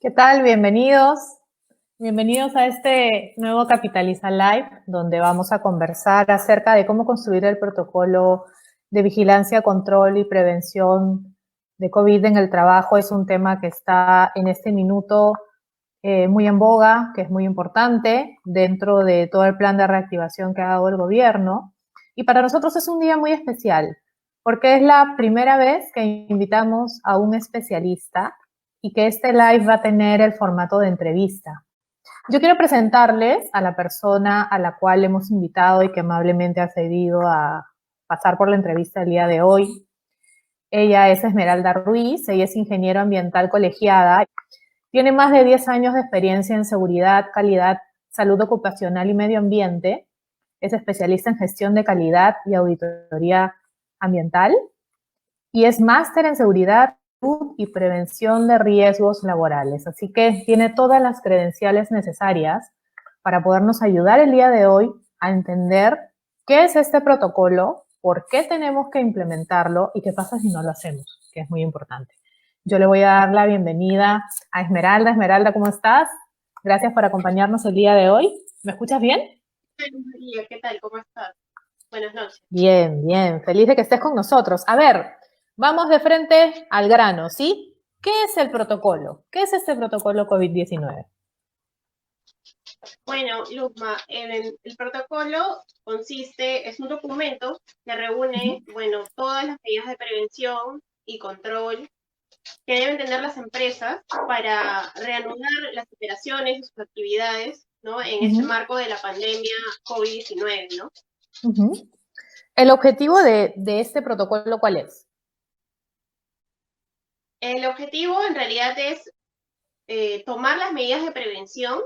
¿Qué tal? Bienvenidos. Bienvenidos a este nuevo Capitaliza Live, donde vamos a conversar acerca de cómo construir el protocolo de vigilancia, control y prevención de COVID en el trabajo. Es un tema que está en este minuto muy en boga, que es muy importante dentro de todo el plan de reactivación que ha dado el gobierno. Y para nosotros es un día muy especial, porque es la primera vez que invitamos a un especialista y que este live va a tener el formato de entrevista. Yo quiero presentarles a la persona a la cual hemos invitado y que amablemente ha cedido a pasar por la entrevista el día de hoy. Ella es Esmeralda Ruiz, ella es ingeniero ambiental colegiada, tiene más de 10 años de experiencia en seguridad, calidad, salud ocupacional y medio ambiente, es especialista en gestión de calidad y auditoría ambiental y es máster en seguridad y prevención de riesgos laborales. Así que tiene todas las credenciales necesarias para podernos ayudar el día de hoy a entender qué es este protocolo, por qué tenemos que implementarlo y qué pasa si no lo hacemos, que es muy importante. Yo le voy a dar la bienvenida a Esmeralda. Esmeralda, ¿cómo estás? Gracias por acompañarnos el día de hoy. ¿Me escuchas bien? María, ¿qué tal? ¿Cómo estás? Buenas noches. Bien, bien. Feliz de que estés con nosotros. A ver, vamos de frente al grano, ¿sí? ¿Qué es el protocolo? ¿Qué es este protocolo COVID-19? Bueno, Luzma, el protocolo es un documento que reúne, todas las medidas de prevención y control que deben tener las empresas para reanudar las operaciones y sus actividades, ¿no? En este marco de la pandemia COVID-19, ¿no? ¿El objetivo de este protocolo cuál es? El objetivo en realidad es tomar las medidas de prevención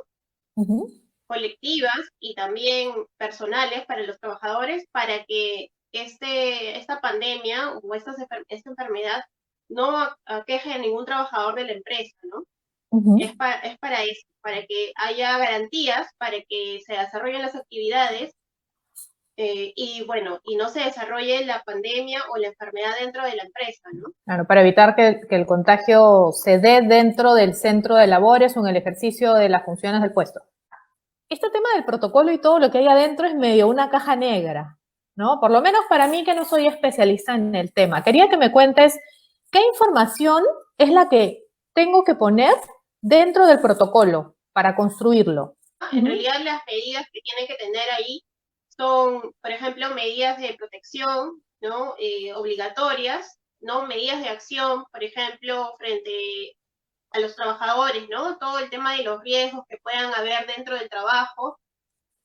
colectivas y también personales para los trabajadores para que esta pandemia o esta enfermedad no aqueje a ningún trabajador de la empresa, ¿no? Es para eso, para que haya garantías, para que se desarrollen las actividades y no se desarrolle la pandemia o la enfermedad dentro de la empresa, ¿no? Claro, para evitar que el contagio se dé dentro del centro de labores o en el ejercicio de las funciones del puesto. Este tema del protocolo y todo lo que hay adentro es medio una caja negra, ¿no? Por lo menos para mí que no soy especialista en el tema. Quería que me cuentes qué información es la que tengo que poner dentro del protocolo para construirlo. En realidad las medidas que tienen que tener ahí son, por ejemplo, medidas de protección, ¿no? Obligatorias, ¿no? Medidas de acción, por ejemplo, frente a los trabajadores, ¿no? Todo el tema de los riesgos que puedan haber dentro del trabajo,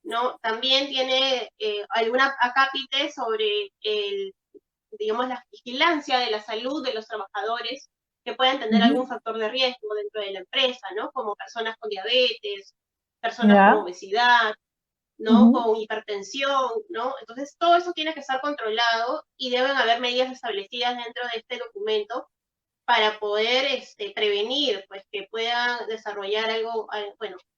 ¿no? También tiene alguna acápite sobre digamos, la vigilancia de la salud de los trabajadores que puedan tener algún factor de riesgo dentro de la empresa, ¿no? Como personas con diabetes, personas con obesidad, ¿no? Con hipertensión, ¿no? Entonces, todo eso tiene que estar controlado y deben haber medidas establecidas dentro de este documento para poder prevenir, pues, que puedan desarrollar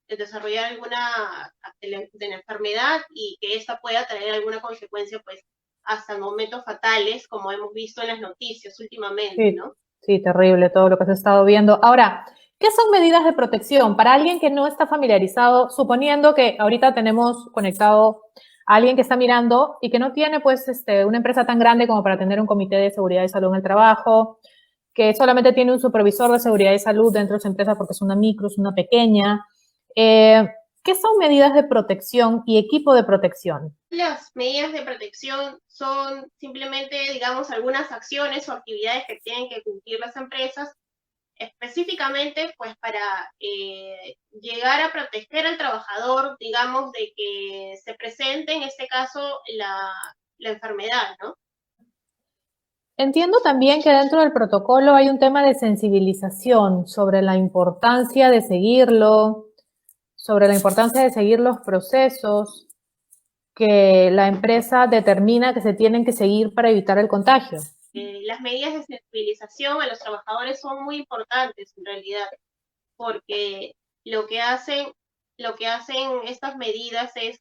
desarrollar alguna de la enfermedad y que esta pueda traer alguna consecuencia, pues, hasta el momento fatales, como hemos visto en las noticias últimamente, ¿no? Sí, terrible todo lo que se ha estado viendo. Ahora, ¿qué son medidas de protección? Para alguien que no está familiarizado, suponiendo que ahorita tenemos conectado a alguien que está mirando y que no tiene, pues, una empresa tan grande como para tener un comité de seguridad y salud en el trabajo, que solamente tiene un supervisor de seguridad y salud dentro de su empresa porque es una micro, es una pequeña. ¿Qué son medidas de protección y equipo de protección? Las medidas de protección son simplemente, digamos, algunas acciones o actividades que tienen que cumplir las empresas específicamente, pues, para llegar a proteger al trabajador, digamos, de que se presente, en este caso, la enfermedad, ¿no? Entiendo también que dentro del protocolo hay un tema de sensibilización sobre la importancia de seguirlo, sobre la importancia de seguir los procesos que la empresa determina que se tienen que seguir para evitar el contagio. Las medidas de sensibilización a los trabajadores son muy importantes en realidad, porque lo que hacen estas medidas es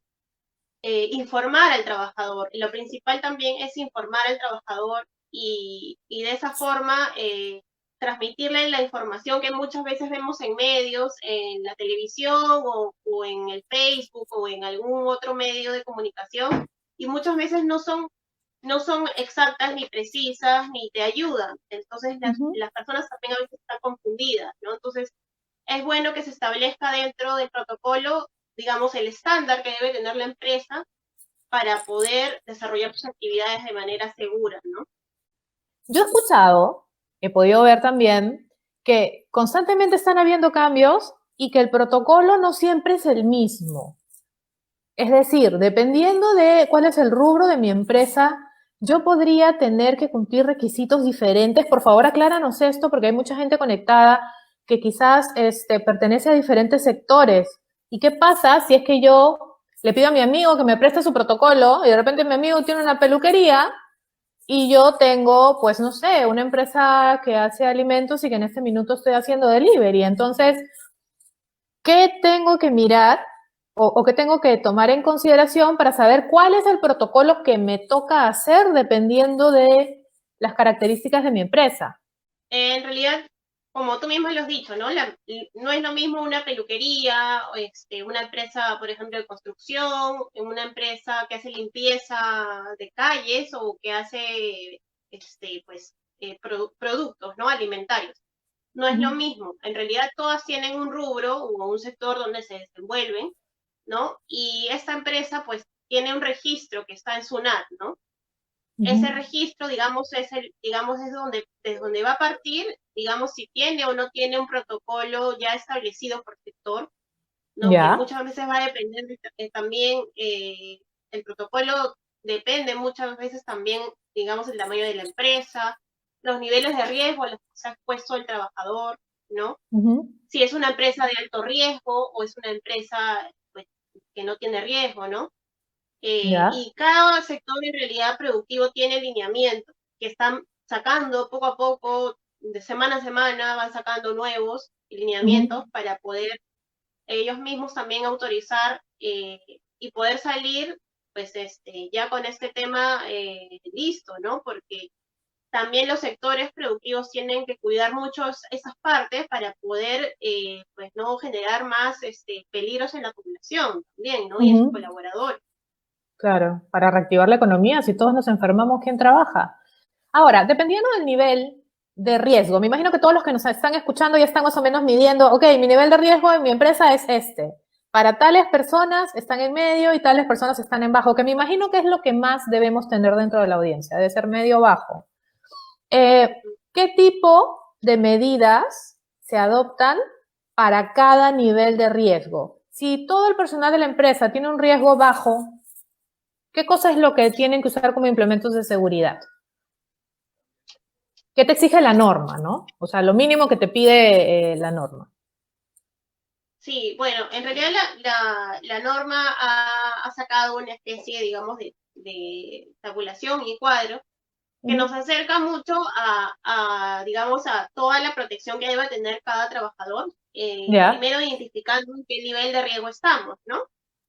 informar al trabajador. Y lo principal también es informar al trabajador y de esa forma transmitirle la información que muchas veces vemos en medios, en la televisión o en el Facebook o en algún otro medio de comunicación, y muchas veces no son exactas ni precisas ni te ayudan. Entonces las personas también a veces están confundidas, ¿no? Entonces es bueno que se establezca dentro del protocolo, digamos, el estándar que debe tener la empresa para poder desarrollar sus actividades de manera segura, ¿no? Yo he escuchado, he podido ver también, que constantemente están habiendo cambios y que el protocolo no siempre es el mismo. Es decir, dependiendo de cuál es el rubro de mi empresa, yo podría tener que cumplir requisitos diferentes. Por favor, acláranos esto porque hay mucha gente conectada que quizás pertenece a diferentes sectores. ¿Y qué pasa si es que yo le pido a mi amigo que me preste su protocolo y de repente mi amigo tiene una peluquería y yo tengo, pues no sé, una empresa que hace alimentos y que en este minuto estoy haciendo delivery? Entonces, ¿qué tengo que mirar o qué tengo que tomar en consideración para saber cuál es el protocolo que me toca hacer dependiendo de las características de mi empresa? En realidad, como tú mismo lo has dicho, ¿no? No es lo mismo una peluquería, una empresa, por ejemplo, de construcción, una empresa que hace limpieza de calles o que hace, productos, ¿no? Alimentarios. No es lo mismo. En realidad, todas tienen un rubro o un sector donde se desenvuelven, ¿no? Y esta empresa, pues, tiene un registro que está en SUNAT, ¿no? Ese registro, digamos, desde donde va a partir, digamos, si tiene o no tiene un protocolo ya establecido por sector, ¿no? Que Ya. muchas veces va a depender también, el protocolo depende muchas veces también, digamos, el tamaño de la empresa, los niveles de riesgo a los que se ha expuesto el trabajador, ¿no? Si es una empresa de alto riesgo o es una empresa, pues, que no tiene riesgo, ¿no? Ya. Y cada sector en realidad productivo tiene lineamientos que están sacando poco a poco, de semana a semana, van sacando nuevos lineamientos para poder ellos mismos también autorizar y poder salir, pues, ya con este tema listo, ¿no? Porque también los sectores productivos tienen que cuidar mucho esas partes para poder, pues, no generar más peligros en la población también, ¿no? Y en sus colaboradores. Claro, para reactivar la economía, si todos nos enfermamos, ¿quién trabaja? Ahora, dependiendo del nivel de riesgo, me imagino que todos los que nos están escuchando ya están más o menos midiendo, ok, mi nivel de riesgo en mi empresa es este. Para tales personas están en medio y tales personas están en bajo, que me imagino que es lo que más debemos tener dentro de la audiencia, debe ser medio bajo. ¿Qué tipo de medidas se adoptan para cada nivel de riesgo? Si todo el personal de la empresa tiene un riesgo bajo, ¿qué cosa es lo que tienen que usar como implementos de seguridad? ¿Qué te exige la norma, no? O sea, lo mínimo que te pide la norma. Sí, bueno, en realidad la norma ha sacado una especie, digamos, de tabulación y cuadro que nos acerca mucho digamos, a toda la protección que debe tener cada trabajador, ¿Ya? primero identificando en qué nivel de riesgo estamos, ¿no?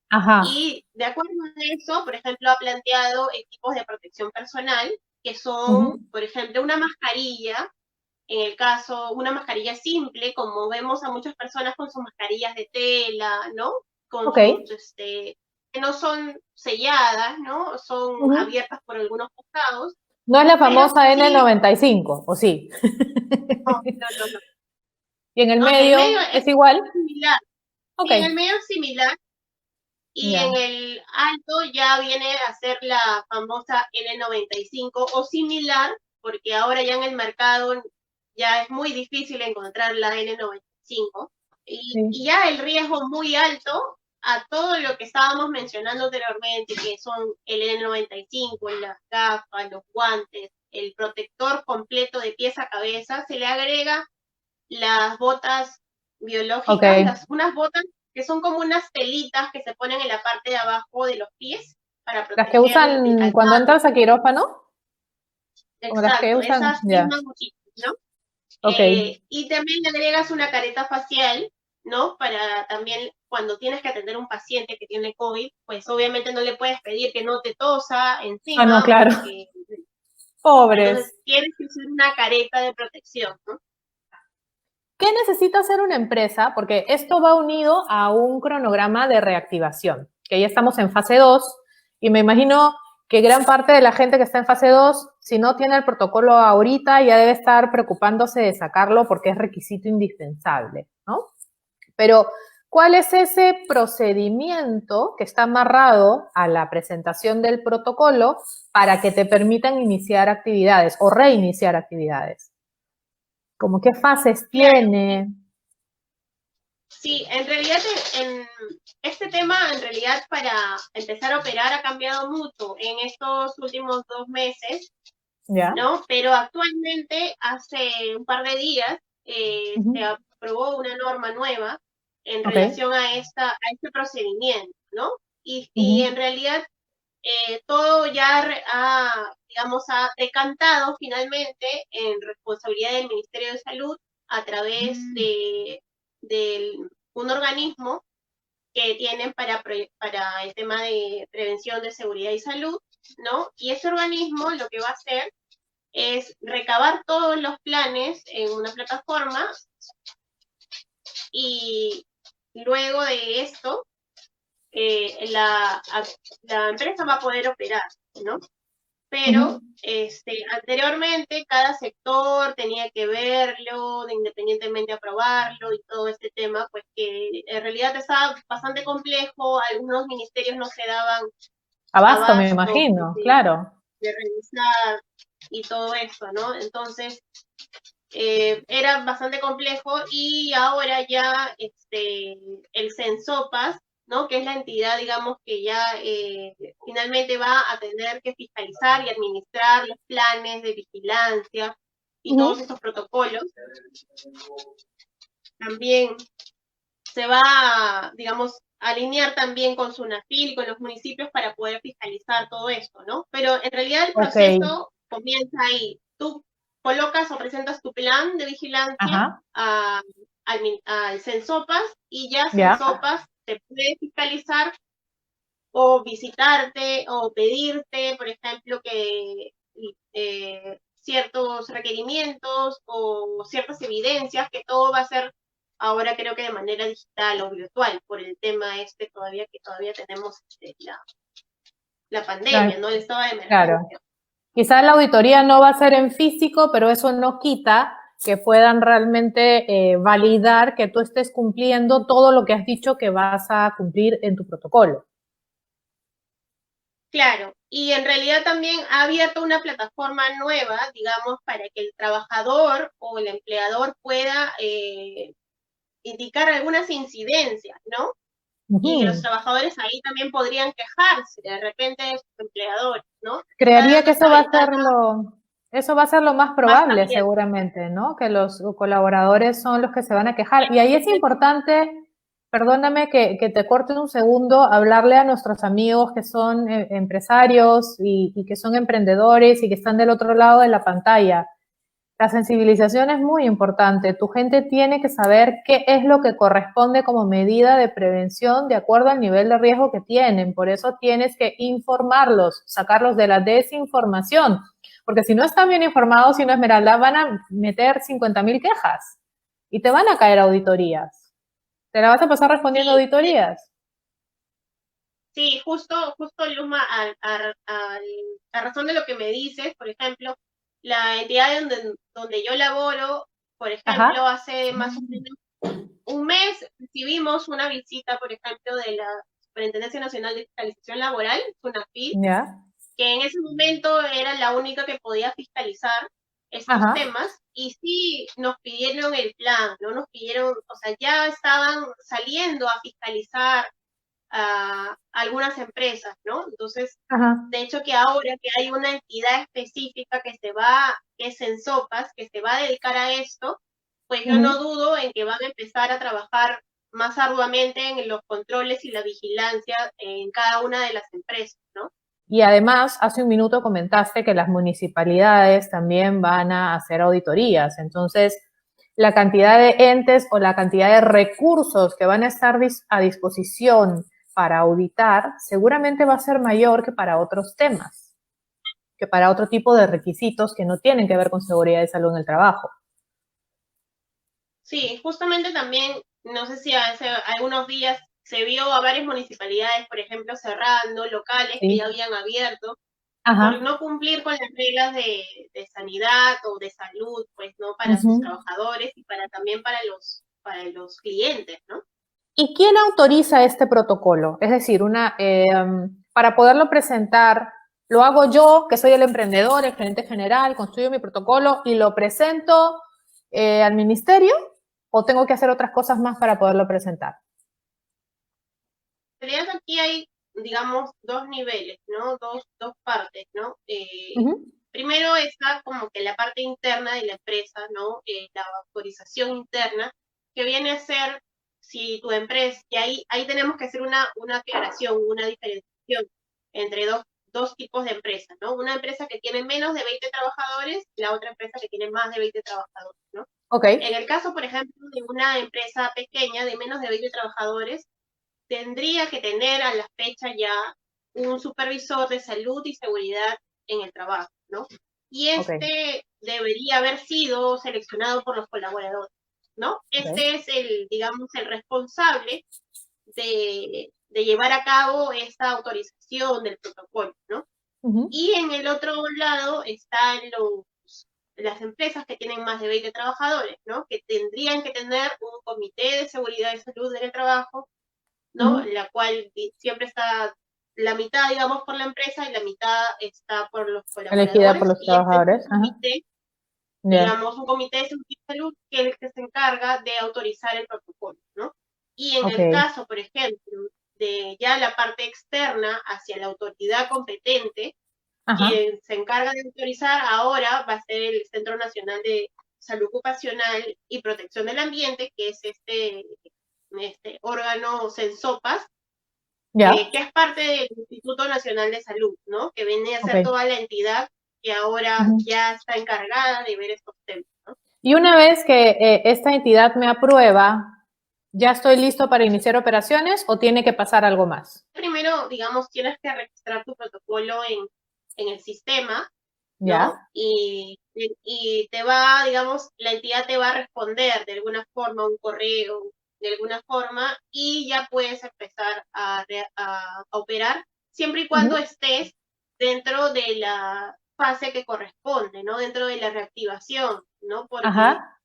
Ajá. Y de acuerdo a eso, por ejemplo, ha planteado equipos de protección personal, que son, por ejemplo, una mascarilla, en el caso, una mascarilla simple, como vemos a muchas personas con sus mascarillas de tela, ¿no? Con Ok. sus, que no son selladas, ¿no? Son abiertas por algunos costados, No es la pero famosa sí, N95, ¿o sí? no. ¿Y en el No, en el medio medio es igual? es similar, Ok. sí, en el medio es similar, y en Ya. el alto ya viene a ser la famosa N95 o similar, porque ahora ya en el mercado ya es muy difícil encontrar la N95, y Sí. ya el riesgo muy alto a todo lo que estábamos mencionando anteriormente, que son el N95, las gafas, los guantes, el protector completo de pies a cabeza, se le agrega las botas Ok. biológicas, unas botas que son como unas telitas que se ponen en la parte de abajo de los pies para Las que proteger el usan cuando calzado. entras a quirófano, o las que Exacto, usan, esas ya. mismas botitas, ¿no? Ok. Y también le agregas una careta facial, ¿no? Para también cuando tienes que atender a un paciente que tiene COVID, pues obviamente no le puedes pedir que no te tosa Ah, no, encima claro. o que... Entonces Pobres. tienes que usar una careta de protección, ¿no? ¿Qué necesita hacer una empresa? Porque esto va unido a un cronograma de reactivación, que ya estamos en fase 2 y me imagino que gran parte de la gente que está en fase 2, si no tiene el protocolo ahorita, ya debe estar preocupándose de sacarlo porque es requisito indispensable, ¿no? Pero, ¿cuál es ese procedimiento que está amarrado a la presentación del protocolo para que te permitan iniciar actividades o reiniciar actividades? ¿Cómo qué fases tiene? Sí, en realidad este tema, en realidad para empezar a operar ha cambiado mucho en estos últimos 2 meses, ¿Ya? ¿no? Pero actualmente, hace un par de días, se Uh-huh. aprobó una norma nueva en Ok. relación a este procedimiento, ¿no? Y Uh-huh. en realidad todo ya digamos, ha decantado finalmente en responsabilidad del Ministerio de Salud a través de un organismo que tienen para el tema de prevención de seguridad y salud, ¿no? Y ese organismo lo que va a hacer es recabar todos los planes en una plataforma y luego de esto la empresa va a poder operar, ¿no? Pero Uh-huh. anteriormente cada sector tenía que verlo, independientemente de aprobarlo y todo este tema, pues que en realidad estaba bastante complejo, algunos ministerios no se daban Abasto, me abasto imagino, claro. de revisar y todo eso, ¿no? Entonces, era bastante complejo y ahora ya el Censopas, ¿no? Que es la entidad, digamos, que ya finalmente va a tener que fiscalizar y administrar los planes de vigilancia y todos Uh-huh. estos protocolos. También se va a, digamos, alinear también con SUNAFIL, con los municipios para poder fiscalizar todo esto, ¿no? Pero en realidad el Ok. proceso comienza ahí. Tú colocas o presentas tu plan de vigilancia Ajá. al Censopas y ya Ya. Censopas te puede fiscalizar o visitarte o pedirte, por ejemplo, que ciertos requerimientos o ciertas evidencias, que todo va a ser ahora creo que de manera digital o virtual, por el tema que todavía tenemos la pandemia, ¿no? El estado de Claro. emergencia. Quizás la auditoría no va a ser en físico, pero eso no quita que puedan realmente validar que tú estés cumpliendo todo lo que has dicho que vas a cumplir en tu protocolo. Claro, y en realidad también ha abierto una plataforma nueva, digamos, para que el trabajador o el empleador pueda indicar algunas incidencias, ¿no? Y que los Uh-huh. trabajadores ahí también podrían quejarse de repente de sus empleadores, ¿no? Está Creería dando que esa ventana eso va a ser lo más más probable abierta. seguramente, ¿no? Que los colaboradores son los que se van a quejar. Y ahí es importante, perdóname que te corte un segundo, hablarle a nuestros amigos que son empresarios y que son emprendedores y que están del otro lado de la pantalla. La sensibilización es muy importante. Tu gente tiene que saber qué es lo que corresponde como medida de prevención de acuerdo al nivel de riesgo que tienen. Por eso tienes que informarlos, sacarlos de la desinformación. Porque si no están bien informados, si no Esmeralda, van a meter 50.000 quejas y te van a caer auditorías. ¿Te la vas a pasar respondiendo Sí, auditorías? sí, justo Luma, a razón de lo que me dices, por ejemplo, la entidad donde yo laboro, por ejemplo, Ajá, hace más o menos un mes recibimos una visita, por ejemplo, de la Superintendencia Nacional de Fiscalización Laboral, SUNAFIL, ya, que en ese momento era la única que podía fiscalizar estos ajá, temas, y sí nos pidieron el plan, ¿no? Nos pidieron, o sea, ya estaban saliendo a fiscalizar a algunas empresas, ¿no? Entonces, ajá. de hecho que ahora que hay una entidad específica que es Censopas, que se va a dedicar a esto, pues yo no Uh-huh. dudo en que van a empezar a trabajar más arduamente en los controles y la vigilancia en cada una de las empresas, ¿no? Y además, hace un minuto comentaste que las municipalidades también van a hacer auditorías. Entonces, la cantidad de entes o la cantidad de recursos que van a estar a disposición para auditar seguramente va a ser mayor que para otros temas, que para otro tipo de requisitos que no tienen que ver con seguridad y salud en el trabajo. Sí, justamente también, no sé si hace algunos días se vio a varias municipalidades, por ejemplo, cerrando locales que ya Sí. habían abierto por Ajá. no cumplir con las reglas de sanidad o de salud, pues, ¿no? Para sus Ujú. trabajadores y para también para los clientes, ¿no? ¿Y quién autoriza este protocolo? Es decir, para poderlo presentar, lo hago yo, que soy el emprendedor, el gerente general, construyo mi protocolo y lo presento al ministerio, o tengo que hacer otras cosas más para poderlo presentar. En realidad aquí hay, digamos, dos niveles, ¿no? Dos partes, ¿no? Ujú. Primero está como que la parte interna de la empresa, ¿no? La autorización interna, que viene a ser si tu empresa, y ahí tenemos que hacer una aclaración, una diferenciación entre dos tipos de empresas, ¿no? Una empresa que tiene menos de 20 trabajadores y la otra empresa que tiene más de 20 trabajadores, ¿no? Ok, En el caso, por ejemplo, de una empresa pequeña de menos de 20 trabajadores, tendría que tener a la fecha ya un supervisor de salud y seguridad en el trabajo, ¿no? Y ok, este debería haber sido seleccionado por los colaboradores, ¿no? ok. Este es digamos, el responsable de llevar a cabo esta autorización del protocolo, ¿no? Ujú. Y en el otro lado están las empresas que tienen más de 20 trabajadores, ¿no? Que tendrían que tener un comité de seguridad y salud en el trabajo, ¿no? Ujú. La cual siempre está la mitad, digamos, por la empresa y la mitad está por los Elegida por colaboradores los y este es un trabajadores. Ajá. comité, Ya. digamos, un comité de seguridad y salud que es el que se encarga de autorizar el protocolo, ¿no? Y en Ok. el caso, por ejemplo, de ya la parte externa hacia la autoridad competente, Ajá. quien se encarga de autorizar ahora va a ser el Centro Nacional de Salud Ocupacional y Protección del Ambiente, que es este órgano CENSOPAS, Ya. que es parte del Instituto Nacional de Salud, ¿no? Que viene a ser Ok. toda la entidad que ahora Ujú. ya está encargada de ver estos temas, ¿no? Y una vez que esta entidad me aprueba, ¿ya estoy listo para iniciar operaciones o tiene que pasar algo más? Primero, digamos, tienes que registrar tu protocolo en el sistema, ¿no? Ya. Y te va, digamos, la entidad te va a responder de alguna forma, un correo, de alguna forma, y ya puedes empezar a operar, siempre y cuando Ujú. estés dentro de la fase que corresponde, ¿no? Dentro de la reactivación, ¿no? Porque Ajá.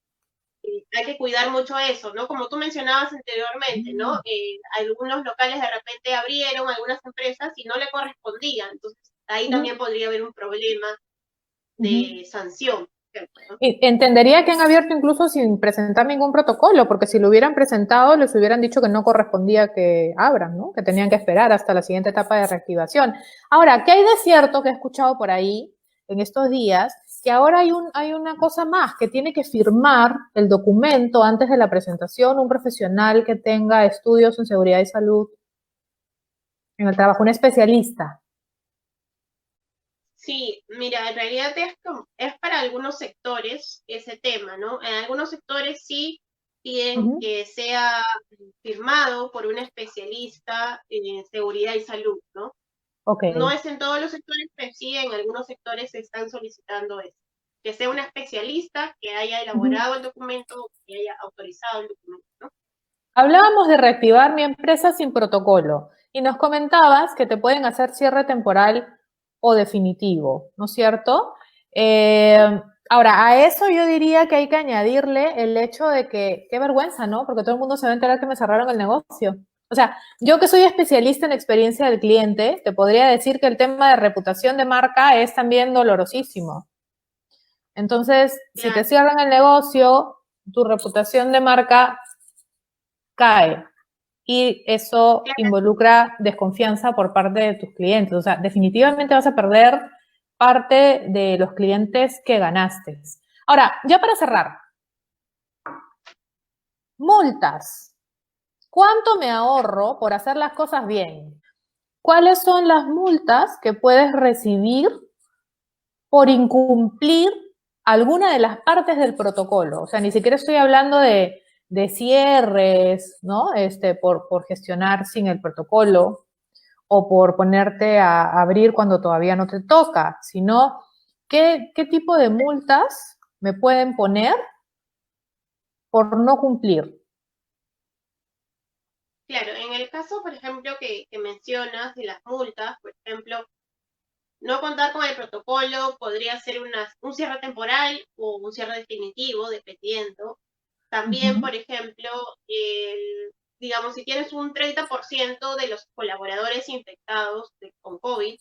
hay que cuidar mucho eso, ¿no? Como tú mencionabas anteriormente, ¿no? Algunos locales de repente abrieron algunas empresas y no le correspondían, entonces ahí Ujú. también podría haber un problema Ujú. de sanción, ¿no? Y entendería que han abierto incluso sin presentar ningún protocolo, porque si lo hubieran presentado, les hubieran dicho que no correspondía que abran, ¿no? Que tenían que esperar hasta la siguiente etapa de reactivación. Ahora, ¿qué hay de cierto que he escuchado por ahí en estos días? Que ahora hay una cosa más, que tiene que firmar el documento antes de la presentación un profesional que tenga estudios en seguridad y salud en el trabajo, un especialista. Sí, mira, en realidad es para algunos sectores ese tema, ¿no? En algunos sectores sí piden Ujú. que sea firmado por un especialista en seguridad y salud, ¿no? Ok. No es en todos los sectores, pero sí en algunos sectores se están solicitando eso. Que sea un especialista que haya Ujú. elaborado el documento, que haya autorizado el documento, ¿no? Hablábamos de reactivar mi empresa sin protocolo y nos comentabas que te pueden hacer cierre temporal o definitivo, ¿no es cierto? Ahora, a eso yo diría que hay que añadirle el hecho de que, qué vergüenza, ¿no? Porque todo el mundo se va a enterar que me cerraron el negocio. O sea, yo que soy especialista en experiencia del cliente, te podría decir que el tema de reputación de marca es también dolorosísimo. Entonces, si te Claro, cierran el negocio, tu reputación de marca cae y eso claro, involucra desconfianza por parte de tus clientes. O sea, definitivamente vas a perder parte de los clientes que ganaste. Ahora, ya para cerrar, multas. ¿Cuánto me ahorro por hacer las cosas bien? ¿Cuáles son las multas que puedes recibir por incumplir alguna de las partes del protocolo? O sea, ni siquiera estoy hablando de cierres, ¿no? Por gestionar sin el protocolo, o por ponerte a abrir cuando todavía no te toca, sino qué tipo de multas me pueden poner por no cumplir? Claro, en el caso, por ejemplo, que mencionas de las multas, por ejemplo, no contar con el protocolo podría ser un cierre temporal o un cierre definitivo, dependiendo. También, Ujú, por ejemplo, digamos, si tienes un 30% de los colaboradores infectados con COVID,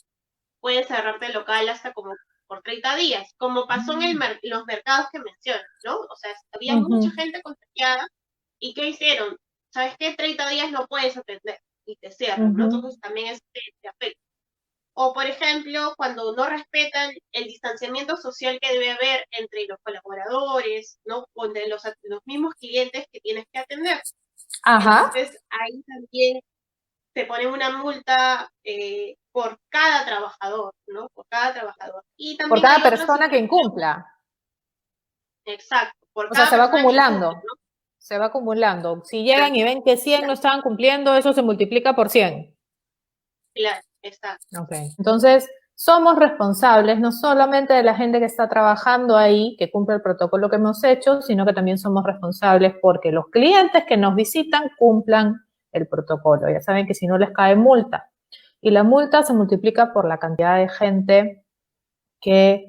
puedes cerrarte el local hasta como por 30 días, como pasó en los mercados que mencionas, ¿no? O sea, había mucha ujú, gente contagiada y ¿qué hicieron? ¿Sabes qué? 30 días no puedes atender y te cierran, ¿no? ujú. Entonces también eso te afecta. O, por ejemplo, cuando no respetan el distanciamiento social que debe haber entre los colaboradores, ¿no? O entre los mismos clientes que tienes que atender. Ajá, Entonces, ahí también te ponen una multa por cada trabajador, ¿no? Por cada trabajador. Y por también cada hay otras persona que infracciones, incumpla. exacto, por O sea, cada se va persona que incumple, acumulando, ¿no? se va acumulando. Si Claro, llegan y ven que 100 no estaban cumpliendo, eso se multiplica por 100. claro, exacto. Ok. Entonces, somos responsables no solamente de la gente que está trabajando ahí, que cumple el protocolo que hemos hecho, sino que también somos responsables porque los clientes que nos visitan cumplan el protocolo. Ya saben que si no les cae multa. Y la multa se multiplica por la cantidad de gente que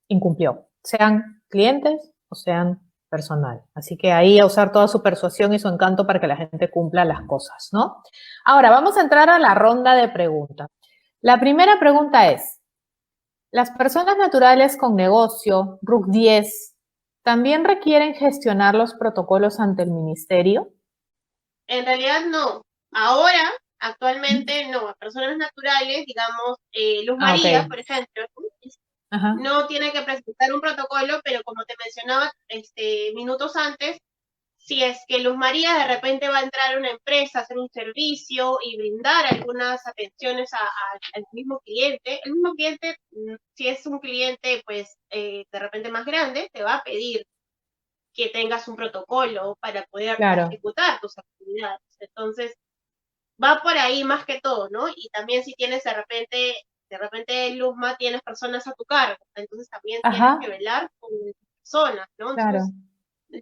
incumplió, sean clientes o sean personal. Así que ahí a usar toda su persuasión y su encanto para que la gente cumpla las cosas, ¿no? Ahora, vamos a entrar a la ronda de preguntas. La primera pregunta es, ¿las personas naturales con negocio, RUC 10, también requieren gestionar los protocolos ante el ministerio? En realidad no. Ahora, actualmente no. A personas naturales, digamos, Luz Ah, ok. María, por ejemplo, Ajá. no tiene que presentar un protocolo, pero como te mencionaba minutos antes, si es que Luz María de repente va a entrar a una empresa, a hacer un servicio y brindar algunas atenciones al mismo cliente, el mismo cliente, si es un cliente, pues de repente más grande, te va a pedir que tengas un protocolo para poder Claro, ejecutar tus actividades. Entonces, va por ahí más que todo, ¿no? Y también si tienes de repente, Luzma, tienes personas a tu cargo, entonces también tienes que ajá, velar con personas, ¿no? claro, Entonces,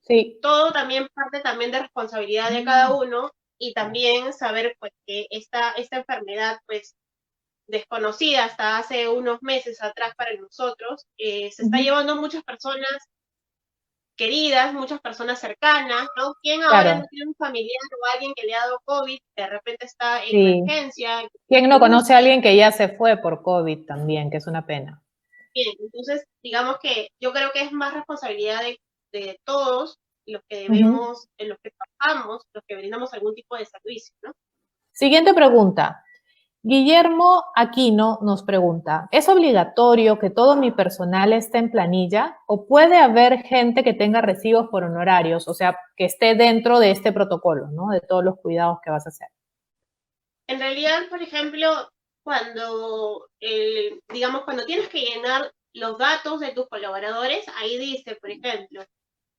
sí. todo también parte también de responsabilidad de cada uno y también saber pues que esta enfermedad pues desconocida hasta hace unos meses atrás para nosotros, se está Ujú, llevando muchas personas queridas, muchas personas cercanas, ¿no? ¿Quién ahora no claro, tiene un familiar o alguien que le ha dado COVID, de repente está en sí. emergencia, ¿Quién no en conoce a UCI? alguien que ya se fue por COVID también, que es una pena? Bien, entonces, digamos que yo creo que es más responsabilidad de todos los que Ujú. debemos, en los que trabajamos, los que brindamos algún tipo de servicio, ¿no? Siguiente pregunta. Guillermo Aquino nos pregunta, ¿es obligatorio que todo mi personal esté en planilla o puede haber gente que tenga recibos por honorarios, o sea, que esté dentro de este protocolo, ¿no? De todos los cuidados que vas a hacer. En realidad, por ejemplo, digamos, cuando tienes que llenar los datos de tus colaboradores, ahí dice, por ejemplo,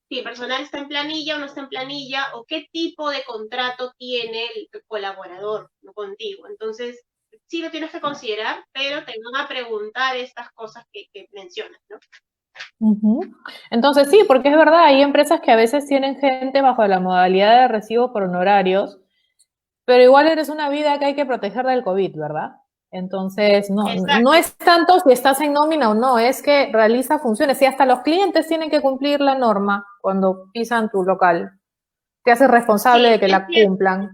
si el personal está en planilla o no está en planilla, o qué tipo de contrato tiene el colaborador, ¿no? Contigo. Entonces, sí lo tienes que considerar, pero te van a preguntar estas cosas que mencionas, ¿no? Ujú. Entonces sí, porque es verdad, hay empresas que a veces tienen gente bajo la modalidad de recibo por honorarios, pero igual eres una vida que hay que proteger del COVID, ¿verdad? Entonces, no Exacto. es tanto si estás en nómina o no, es que realiza funciones. Y hasta los clientes tienen que cumplir la norma cuando pisan tu local. Te haces responsable de Sí, que es la cierto. cumplan.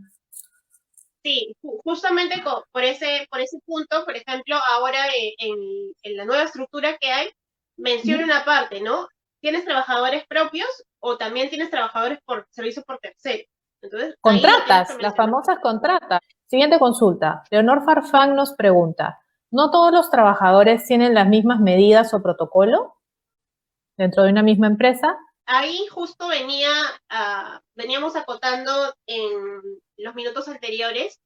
Sí, justamente por ese punto, por ejemplo, ahora en la nueva estructura que hay, menciona una parte, ¿no? ¿Tienes trabajadores propios o también tienes trabajadores por servicio por tercero? Entonces, ahí lo tienes que Contratas, las mencionar. famosas contratas. Siguiente consulta. Leonor Farfán nos pregunta, ¿no todos los trabajadores tienen las mismas medidas o protocolo dentro de una misma empresa? Ahí justo veníamos acotando en los minutos anteriores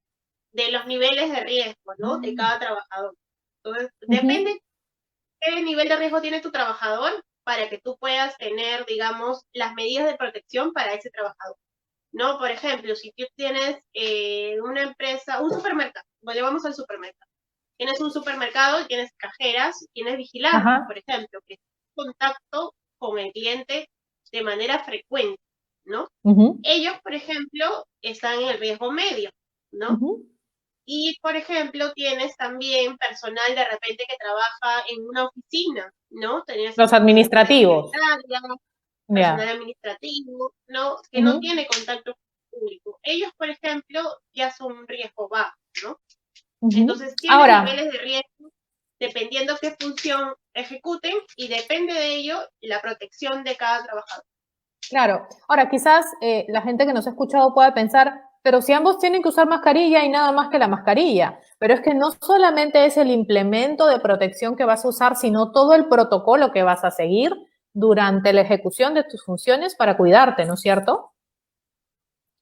de los niveles de riesgo, ¿no? De cada trabajador. Entonces, Ujú. depende qué nivel de riesgo tiene tu trabajador para que tú puedas tener, digamos, las medidas de protección para ese trabajador. ¿No? Por ejemplo, si tú tienes una empresa, un supermercado, vamos al supermercado. Tienes un supermercado, tienes cajeras, tienes vigilantes, Ajá. por ejemplo, que es contacto con con el cliente de manera frecuente, ¿no? Ellos, por ejemplo, están en el riesgo medio, ¿no? Y, por ejemplo, tienes también personal de repente que trabaja en una oficina, ¿no? Los administrativos. Personal administrativo, ¿no? Que no tiene contacto público. Ellos, por ejemplo, ya son un riesgo bajo, ¿no? Entonces, tienen niveles de riesgo dependiendo qué función ejecuten y depende de ello la protección de cada trabajador. Claro. Ahora, quizás la gente que nos ha escuchado pueda pensar, pero si ambos tienen que usar mascarilla y nada más que la mascarilla. Pero es que no solamente es el implemento de protección que vas a usar, sino todo el protocolo que vas a seguir durante la ejecución de tus funciones para cuidarte, ¿no es cierto?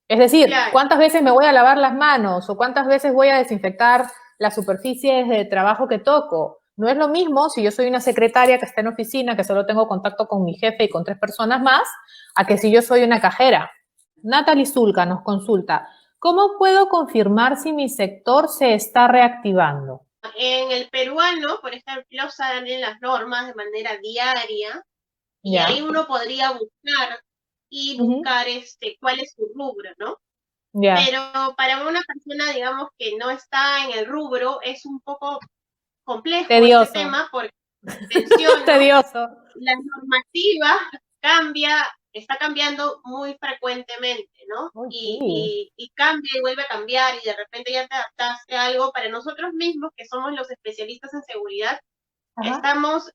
Es decir, claro, ¿cuántas veces me voy a lavar las manos o cuántas veces voy a desinfectar las superficies de trabajo que toco? No es lo mismo si yo soy una secretaria que está en oficina, que solo tengo contacto con mi jefe y con 3 personas más, a que si yo soy una cajera. Natalie Zulca nos consulta, ¿cómo puedo confirmar si mi sector se está reactivando? En el peruano, por ejemplo, salen las normas de manera diaria y ahí uno podría buscar cuál es su rubro, ¿no? Pero para una persona, digamos, que no está en el rubro, es un poco complejo Tedioso. este tema porque, menciono, tedioso. La normativa está cambiando muy frecuentemente, ¿no? Y cambia y vuelve a cambiar y de repente ya te adaptaste a algo. Para nosotros mismos, que somos los especialistas en seguridad, estamos,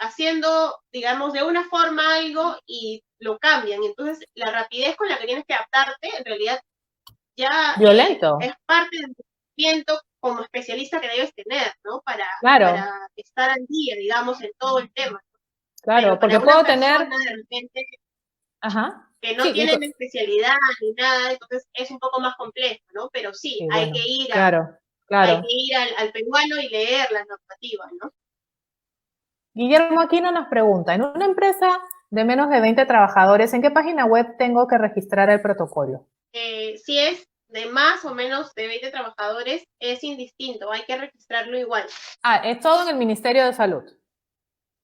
haciendo, de una forma algo y lo cambian. Entonces, la rapidez con la que tienes que adaptarte, en realidad, ya es parte del conocimiento como especialista que debes tener, ¿no? Para estar al día, digamos, en todo el tema. Claro, porque puedo tener... de repente, que no tienen especialidad ni nada, entonces es un poco más complejo, ¿no? Pero sí, hay que ir hay que ir al peruano y leer las normativas, ¿no? Guillermo Aquino nos pregunta, en una empresa de menos de 20 trabajadores, ¿en qué página web tengo que registrar el protocolo? Si es de más o menos de 20 trabajadores, es indistinto, hay que registrarlo igual. Es todo en el Ministerio de Salud.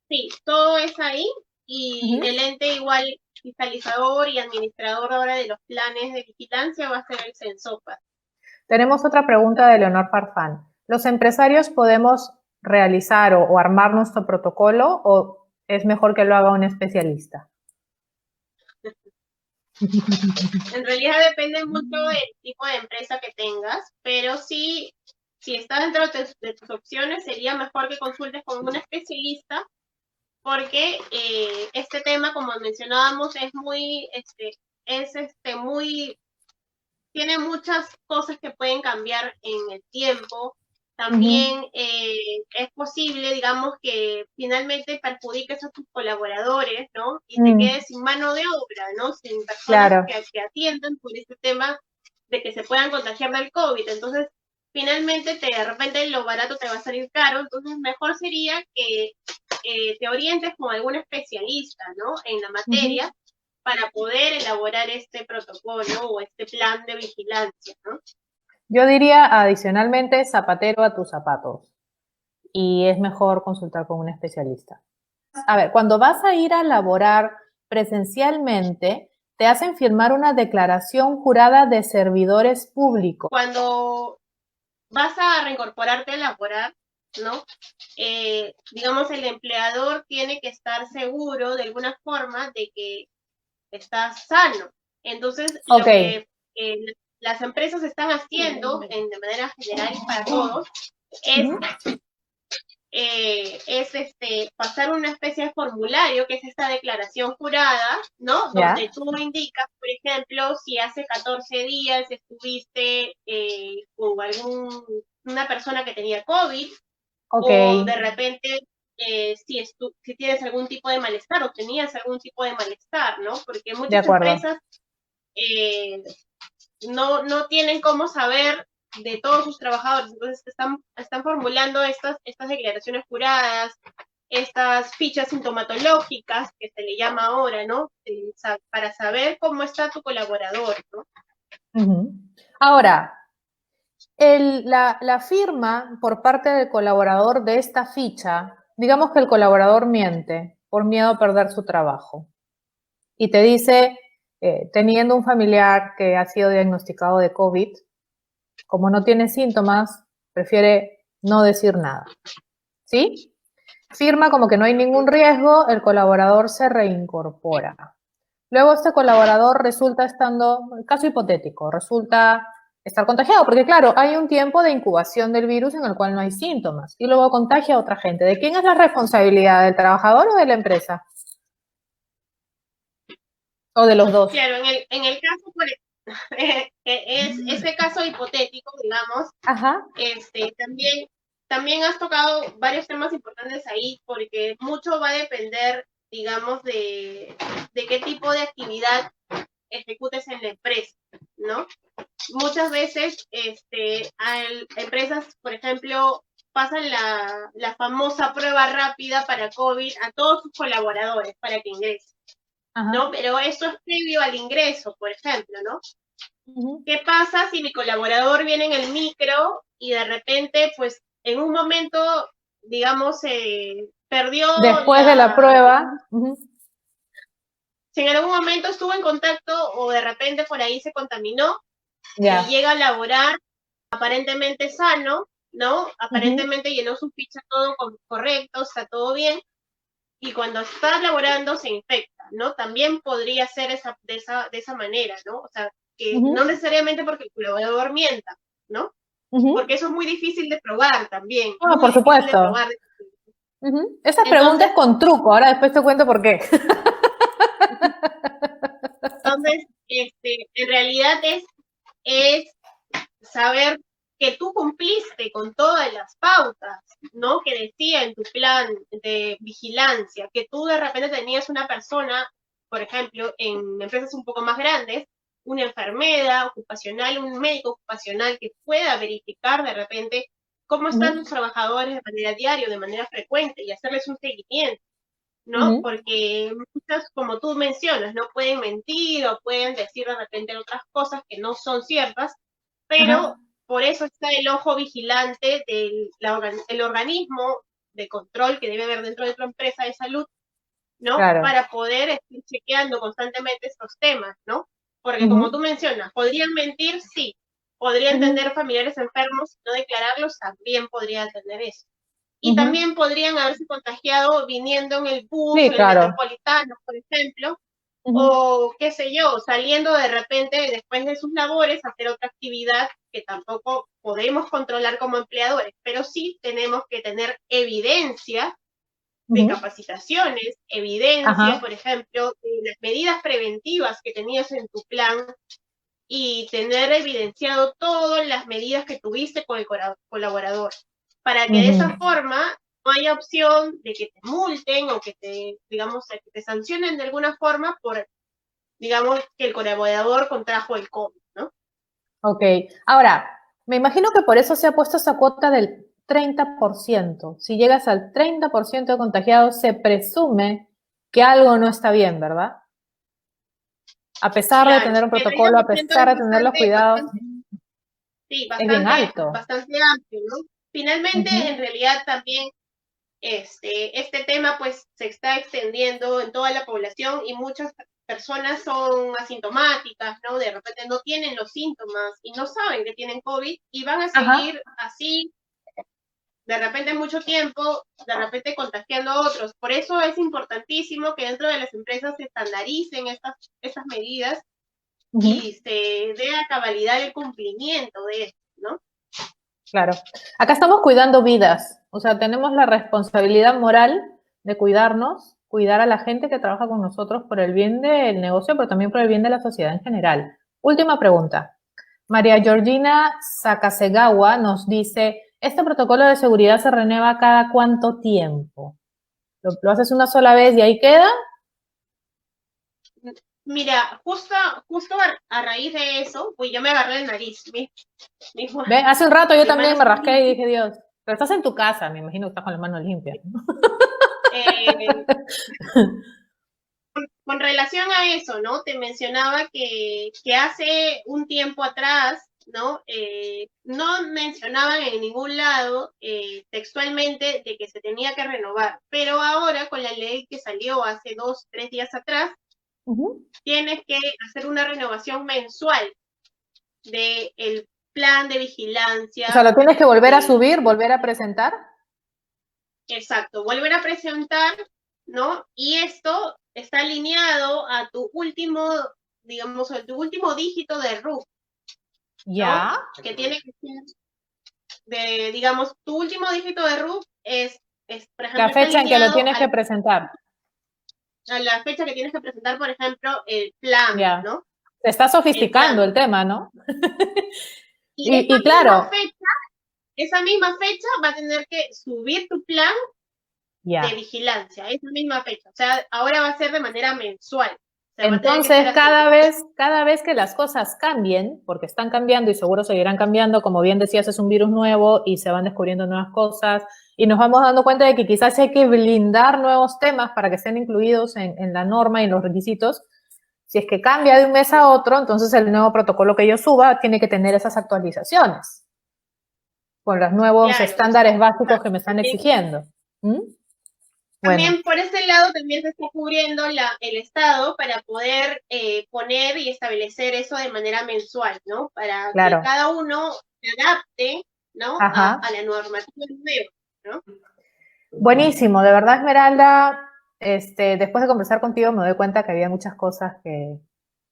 Sí, todo es ahí y el ente igual fiscalizador y administrador ahora de los planes de vigilancia va a ser el CENSOPA. Tenemos otra pregunta de Leonor Farfán. ¿Los empresarios podemos realizar o armar nuestro protocolo o es mejor que lo haga un especialista? En realidad depende mucho del tipo de empresa que tengas, pero sí, si está dentro de tus opciones, sería mejor que consultes con un especialista porque este tema, como mencionábamos, es muy, tiene muchas cosas que pueden cambiar en el tiempo. También es posible, digamos, que finalmente perjudiques a tus colaboradores, ¿no? Y te quedes sin mano de obra, ¿no? Sin personas que atiendan por este tema de que se puedan contagiar del COVID. Entonces, finalmente, de repente lo barato te va a salir caro. Entonces, mejor sería que te orientes con algún especialista, ¿no? En la materia para poder elaborar este protocolo o este plan de vigilancia, ¿no? Yo diría adicionalmente zapatero a tus zapatos y es mejor consultar con un especialista. A ver, cuando vas a ir a laborar presencialmente, te hacen firmar una declaración jurada de servidores públicos. Cuando vas a reincorporarte a laborar, ¿no? Digamos, el empleador tiene que estar seguro de alguna forma de que estás sano. Entonces, lo que las empresas están haciendo de manera general y para todos es pasar una especie de formulario que es esta declaración jurada, ¿no? Donde tú indicas, por ejemplo, si hace 14 días estuviste con una persona que tenía COVID, o de repente si tienes algún tipo de malestar o tenías algún tipo de malestar, ¿no? Porque muchas empresas no tienen cómo saber de todos sus trabajadores, entonces están formulando estas declaraciones juradas, estas fichas sintomatológicas, que se le llama ahora, ¿no? Para saber cómo está tu colaborador, ¿no? Ahora, la firma por parte del colaborador de esta ficha, digamos que el colaborador miente, por miedo a perder su trabajo. Y te dice, teniendo un familiar que ha sido diagnosticado de COVID, como no tiene síntomas, prefiere no decir nada. ¿Sí? Firma como que no hay ningún riesgo, el colaborador se reincorpora. Luego este colaborador resulta estando, caso hipotético, resulta estar contagiado, porque claro, hay un tiempo de incubación del virus en el cual no hay síntomas y luego contagia a otra gente. ¿De quién es la responsabilidad? ¿Del trabajador o de la empresa? ¿O de los dos? Claro, en el caso, es ese caso hipotético, digamos, Ajá. También has tocado varios temas importantes ahí, porque mucho va a depender, digamos, de qué tipo de actividad ejecutes en la empresa, ¿no? Muchas veces, empresas, por ejemplo, pasan la famosa prueba rápida para COVID a todos sus colaboradores para que ingresen, Ajá. ¿no? Pero eso es previo al ingreso, por ejemplo, ¿no? Uh-huh. ¿Qué pasa si mi colaborador viene en el micro y de repente, pues, en un momento, digamos, perdió Después de la prueba. Uh-huh. Si en algún momento estuvo en contacto o de repente por ahí se contaminó Yeah. y llega a laborar aparentemente sano, ¿no? Aparentemente llenó su ficha todo correcto, está todo bien, y cuando está laborando se infecta, ¿no? También podría ser de esa manera, ¿no? O sea, que no necesariamente porque el colaborador mienta, ¿no? Porque eso es muy difícil de probar también. Ah, por supuesto. De probar. Esa pregunta es con truco, ahora después te cuento por qué. Entonces, en realidad es saber que tú cumpliste con todas las pautas, ¿no? Que decía en tu plan de vigilancia, que tú de repente tenías una persona, por ejemplo, en empresas un poco más grandes, una enfermera ocupacional, un médico ocupacional que pueda verificar de repente cómo están sus trabajadores de manera diaria, de manera frecuente y hacerles un seguimiento, ¿no? Porque muchas, como tú mencionas, no pueden mentir o pueden decir de repente otras cosas que no son ciertas, pero por eso está el ojo vigilante del organismo de control que debe haber dentro de tu empresa de salud, ¿no? Claro. Para poder estar chequeando constantemente estos temas, ¿no? Porque como tú mencionas, ¿podrían mentir? Sí. ¿Podrían tener familiares enfermos y no declararlos? También podrían tener eso. Y también podrían haberse contagiado viniendo en el bus, en el metropolitano, por ejemplo, o qué sé yo, saliendo de repente después de sus labores a hacer otra actividad que tampoco podemos controlar como empleadores, pero sí tenemos que tener evidencia de capacitaciones, evidencia, por ejemplo, de las medidas preventivas que tenías en tu plan y tener evidenciado todas las medidas que tuviste con el colaborador, para que de esa forma no haya opción de que te multen o que te, digamos, que te sancionen de alguna forma por, digamos, que el colaborador contrajo el COVID, ¿no? Ok. Ahora, me imagino que por eso se ha puesto esa cuota del 30%. Si llegas al 30% de contagiados, se presume que algo no está bien, ¿verdad? A pesar de tener un protocolo, a pesar de tener los cuidados. Sí, bastante, es bien alto. Bastante amplio, ¿no? Finalmente, en realidad también este tema pues se está extendiendo en toda la población y muchas personas son asintomáticas, ¿no? De repente no tienen los síntomas y no saben que tienen COVID y van a seguir así de repente mucho tiempo, de repente contagiando a otros. Por eso es importantísimo que dentro de las empresas se estandaricen estas medidas y se dé a cabalidad el cumplimiento de esto, ¿no? Claro. Acá estamos cuidando vidas, o sea, tenemos la responsabilidad moral de cuidarnos, cuidar a la gente que trabaja con nosotros por el bien del negocio, pero también por el bien de la sociedad en general. Última pregunta. María Georgina Sakasegawa nos dice, ¿este protocolo de seguridad se renueva cada cuánto tiempo? ¿Lo haces una sola vez y ahí queda? Mira, justo a raíz de eso, pues yo me agarré el nariz. ¿Ve? Hace un rato yo también me rasqué y dije, Dios, pero estás en tu casa, me imagino que estás con las manos limpias. Con relación a eso, ¿no? Te mencionaba que hace un tiempo atrás, ¿no? No mencionaban en ningún lado textualmente de que se tenía que renovar, pero ahora con la ley que salió hace 2, 3 días atrás, tienes que hacer una renovación mensual del plan de vigilancia. O sea, lo tienes que volver a subir, volver a presentar. Exacto, volver a presentar, ¿no? Y esto está alineado a tu último, digamos, a tu último dígito de RUC, Ya. ¿no? Que tiene que ser digamos, tu último dígito de RUC por ejemplo, La fecha en que lo tienes a que presentar. la fecha que tienes que presentar, por ejemplo, el plan, Ya. ¿no? Se está sofisticando el tema, ¿no? Y claro. Esa misma fecha va a tener que subir tu plan de vigilancia, esa misma fecha. O sea, ahora va a ser de manera mensual. O sea, entonces, cada vez que las cosas cambien, porque están cambiando y seguro seguirán cambiando, como bien decías, es un virus nuevo y se van descubriendo nuevas cosas y nos vamos dando cuenta de que quizás hay que blindar nuevos temas para que estén incluidos en la norma y en los requisitos. Si es que cambia de un mes a otro, entonces el nuevo protocolo que yo suba tiene que tener esas actualizaciones con los nuevos estándares básicos que me están exigiendo. También por ese lado también se está cubriendo el Estado para poder poner y establecer eso de manera mensual, ¿no? Para que cada uno se adapte, ¿no? A la normativa nueva, ¿no? Buenísimo, de verdad, Esmeralda, después de conversar contigo me doy cuenta que había muchas cosas que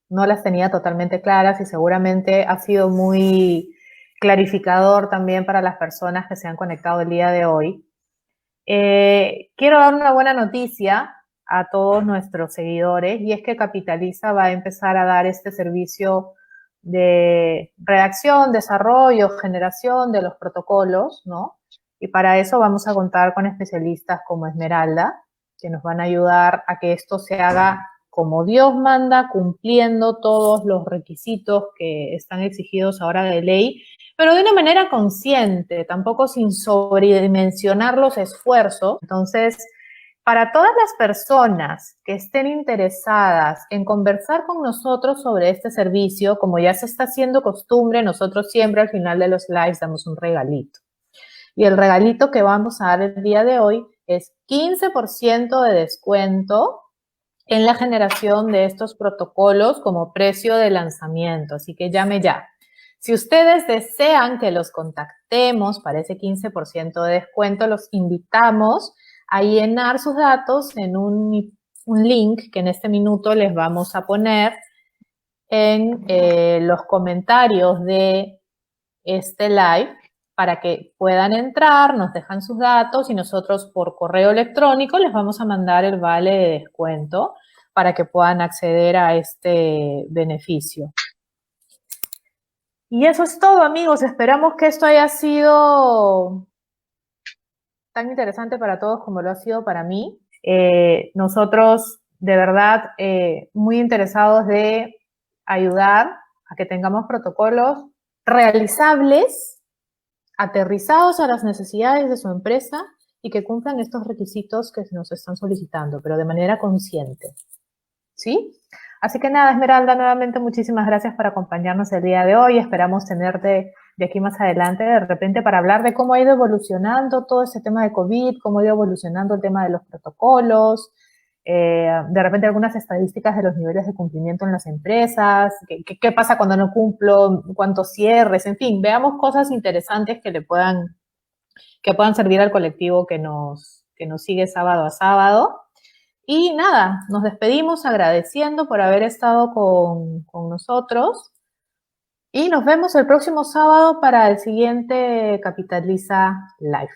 no las tenía totalmente claras y seguramente ha sido muy clarificador también para las personas que se han conectado el día de hoy. Quiero dar una buena noticia a todos nuestros seguidores y es que Capitaliza va a empezar a dar este servicio de redacción, desarrollo, generación de los protocolos, ¿no? Y para eso vamos a contar con especialistas como Esmeralda, que nos van a ayudar a que esto se haga como Dios manda, cumpliendo todos los requisitos que están exigidos ahora de ley, pero de una manera consciente, tampoco sin sobredimensionar los esfuerzos. Entonces, para todas las personas que estén interesadas en conversar con nosotros sobre este servicio, como ya se está haciendo costumbre, nosotros siempre al final de los lives damos un regalito. Y el regalito que vamos a dar el día de hoy es 15% de descuento en la generación de estos protocolos como precio de lanzamiento. Así que llame ya. Si ustedes desean que los contactemos para ese 15% de descuento, los invitamos a llenar sus datos en un link que en este minuto les vamos a poner en los comentarios de este live para que puedan entrar, nos dejan sus datos y nosotros por correo electrónico les vamos a mandar el vale de descuento para que puedan acceder a este beneficio. Y eso es todo, amigos. Esperamos que esto haya sido tan interesante para todos como lo ha sido para mí. Nosotros, de verdad, muy interesados de ayudar a que tengamos protocolos realizables, aterrizados a las necesidades de su empresa y que cumplan estos requisitos que se nos están solicitando, pero de manera consciente. ¿Sí? Así que nada, Esmeralda, nuevamente muchísimas gracias por acompañarnos el día de hoy. Esperamos tenerte de aquí más adelante, de repente, para hablar de cómo ha ido evolucionando todo este tema de COVID, cómo ha ido evolucionando el tema de los protocolos, de repente algunas estadísticas de los niveles de cumplimiento en las empresas, qué pasa cuando no cumplo, cuántos cierres, en fin, veamos cosas interesantes que puedan servir al colectivo que nos sigue sábado a sábado. Y nada, nos despedimos agradeciendo por haber estado con nosotros y nos vemos el próximo sábado para el siguiente Capitaliza Live.